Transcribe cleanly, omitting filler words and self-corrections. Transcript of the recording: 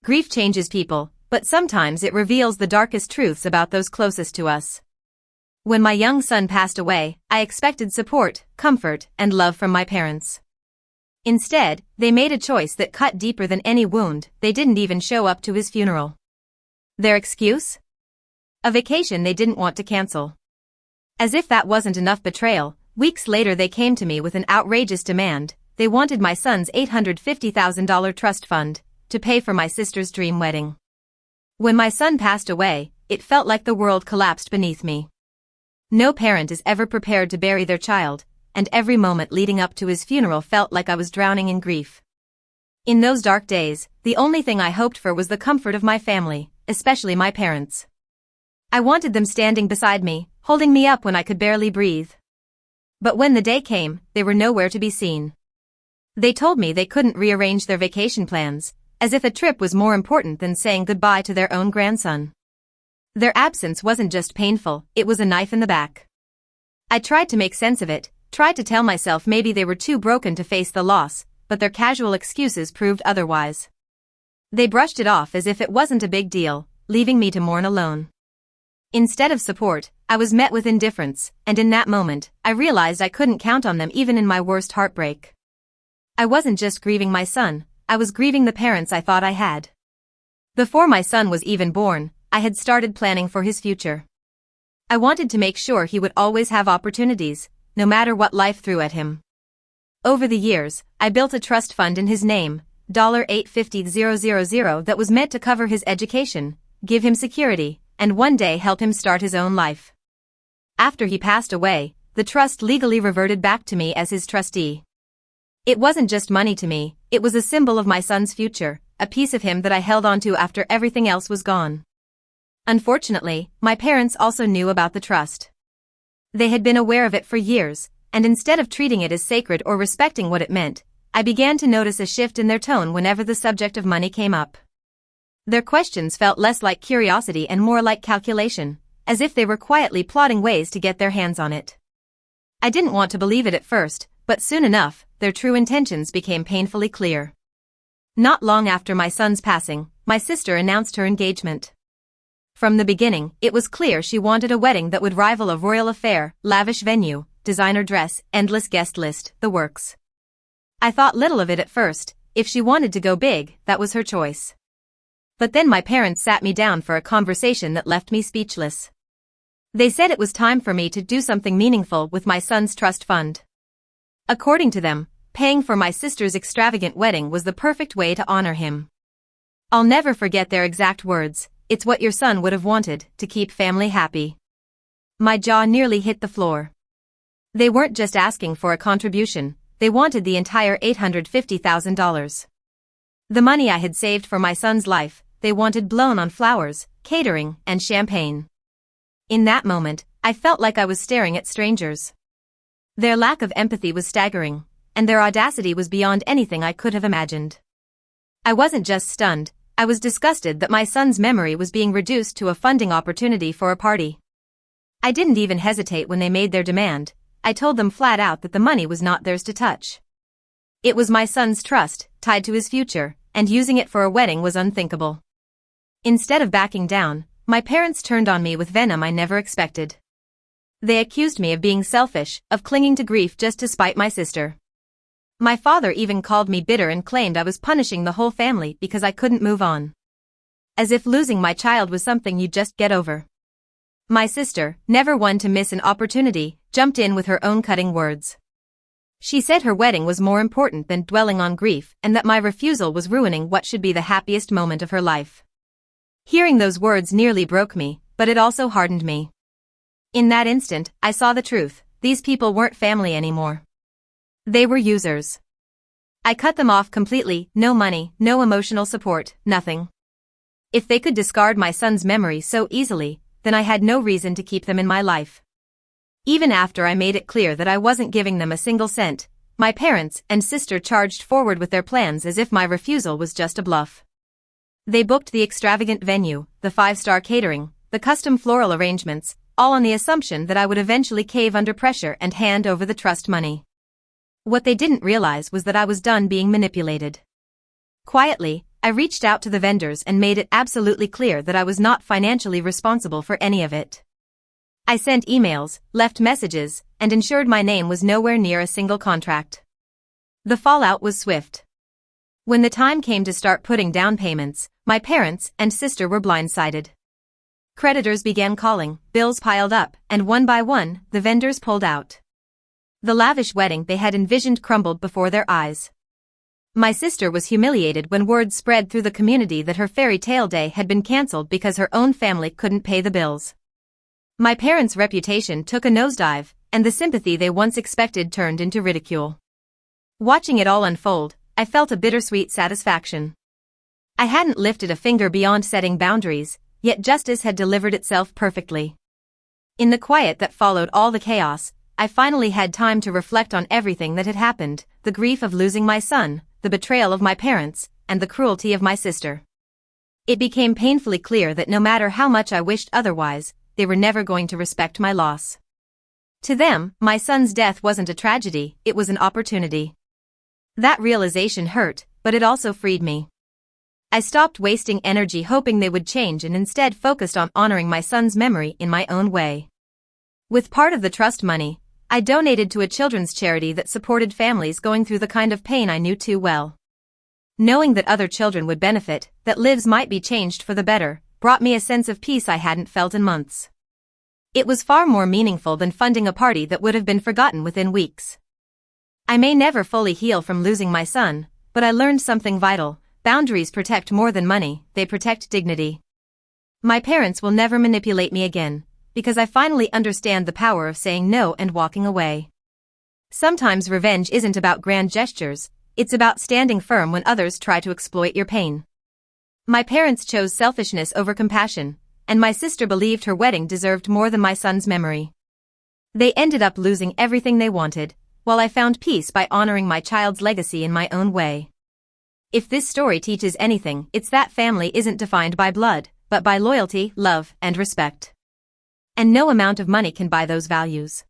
Grief changes people, but sometimes it reveals the darkest truths about those closest to us. When my young son passed away, I expected support, comfort, and love from my parents. Instead, they made a choice that cut deeper than any wound. They didn't even show up to his funeral. Their excuse? A vacation they didn't want to cancel. As if that wasn't enough betrayal, weeks later they came to me with an outrageous demand. They wanted my son's $850,000 trust fund to pay for my sister's dream wedding. When my son passed away, it felt like the world collapsed beneath me. No parent is ever prepared to bury their child, and every moment leading up to his funeral felt like I was drowning in grief. In those dark days, the only thing I hoped for was the comfort of my family, especially my parents. I wanted them standing beside me, holding me up when I could barely breathe. But when the day came, they were nowhere to be seen. They told me they couldn't rearrange their vacation plans, as if a trip was more important than saying goodbye to their own grandson. Their absence wasn't just painful, it was a knife in the back. I tried to make sense of it, tried to tell myself maybe they were too broken to face the loss, but their casual excuses proved otherwise. They brushed it off as if it wasn't a big deal, leaving me to mourn alone. Instead of support, I was met with indifference, and in that moment, I realized I couldn't count on them even in my worst heartbreak. I wasn't just grieving my son, I was grieving the parents I thought I had. Before my son was even born, I had started planning for his future. I wanted to make sure he would always have opportunities, no matter what life threw at him. Over the years, I built a trust fund in his name, $850,000 that was meant to cover his education, give him security, and one day help him start his own life. After he passed away, the trust legally reverted back to me as his trustee. It wasn't just money to me, it was a symbol of my son's future, a piece of him that I held onto after everything else was gone. Unfortunately, my parents also knew about the trust. They had been aware of it for years, and instead of treating it as sacred or respecting what it meant, I began to notice a shift in their tone whenever the subject of money came up. Their questions felt less like curiosity and more like calculation, as if they were quietly plotting ways to get their hands on it. I didn't want to believe it at first, but soon enough, their true intentions became painfully clear. Not long after my son's passing, my sister announced her engagement. From the beginning, it was clear she wanted a wedding that would rival a royal affair, lavish venue, designer dress, endless guest list, the works. I thought little of it at first. If she wanted to go big, that was her choice. But then my parents sat me down for a conversation that left me speechless. They said it was time for me to do something meaningful with my son's trust fund. According to them, paying for my sister's extravagant wedding was the perfect way to honor him. I'll never forget their exact words, "It's what your son would have wanted, to keep family happy." My jaw nearly hit the floor. They weren't just asking for a contribution, they wanted the entire $850,000. The money I had saved for my son's life, they wanted blown on flowers, catering, and champagne. In that moment, I felt like I was staring at strangers. Their lack of empathy was staggering, and their audacity was beyond anything I could have imagined. I wasn't just stunned, I was disgusted that my son's memory was being reduced to a funding opportunity for a party. I didn't even hesitate when they made their demand. I told them flat out that the money was not theirs to touch. It was my son's trust, tied to his future, and using it for a wedding was unthinkable. Instead of backing down, my parents turned on me with venom I never expected. They accused me of being selfish, of clinging to grief just to spite my sister. My father even called me bitter and claimed I was punishing the whole family because I couldn't move on. As if losing my child was something you just get over. My sister, never one to miss an opportunity, jumped in with her own cutting words. She said her wedding was more important than dwelling on grief and that my refusal was ruining what should be the happiest moment of her life. Hearing those words nearly broke me, but it also hardened me. In that instant, I saw the truth. These people weren't family anymore. They were users. I cut them off completely, no money, no emotional support, nothing. If they could discard my son's memory so easily, then I had no reason to keep them in my life. Even after I made it clear that I wasn't giving them a single cent, my parents and sister charged forward with their plans as if my refusal was just a bluff. They booked the extravagant venue, the 5-star catering, the custom floral arrangements, all on the assumption that I would eventually cave under pressure and hand over the trust money. What they didn't realize was that I was done being manipulated. Quietly, I reached out to the vendors and made it absolutely clear that I was not financially responsible for any of it. I sent emails, left messages, and ensured my name was nowhere near a single contract. The fallout was swift. When the time came to start putting down payments, my parents and sister were blindsided. Creditors began calling, bills piled up, and one by one, the vendors pulled out. The lavish wedding they had envisioned crumbled before their eyes. My sister was humiliated when word spread through the community that her fairy tale day had been cancelled because her own family couldn't pay the bills. My parents' reputation took a nosedive, and the sympathy they once expected turned into ridicule. Watching it all unfold, I felt a bittersweet satisfaction. I hadn't lifted a finger beyond setting boundaries, yet justice had delivered itself perfectly. In the quiet that followed all the chaos, I finally had time to reflect on everything that had happened, the grief of losing my son, the betrayal of my parents, and the cruelty of my sister. It became painfully clear that no matter how much I wished otherwise, they were never going to respect my loss. To them, my son's death wasn't a tragedy, it was an opportunity. That realization hurt, but it also freed me. I stopped wasting energy hoping they would change and instead focused on honoring my son's memory in my own way. With part of the trust money, I donated to a children's charity that supported families going through the kind of pain I knew too well. Knowing that other children would benefit, that lives might be changed for the better, brought me a sense of peace I hadn't felt in months. It was far more meaningful than funding a party that would have been forgotten within weeks. I may never fully heal from losing my son, but I learned something vital. Boundaries protect more than money, they protect dignity. My parents will never manipulate me again, because I finally understand the power of saying no and walking away. Sometimes revenge isn't about grand gestures, it's about standing firm when others try to exploit your pain. My parents chose selfishness over compassion, and my sister believed her wedding deserved more than my son's memory. They ended up losing everything they wanted, while I found peace by honoring my child's legacy in my own way. If this story teaches anything, it's that family isn't defined by blood, but by loyalty, love, and respect. And no amount of money can buy those values.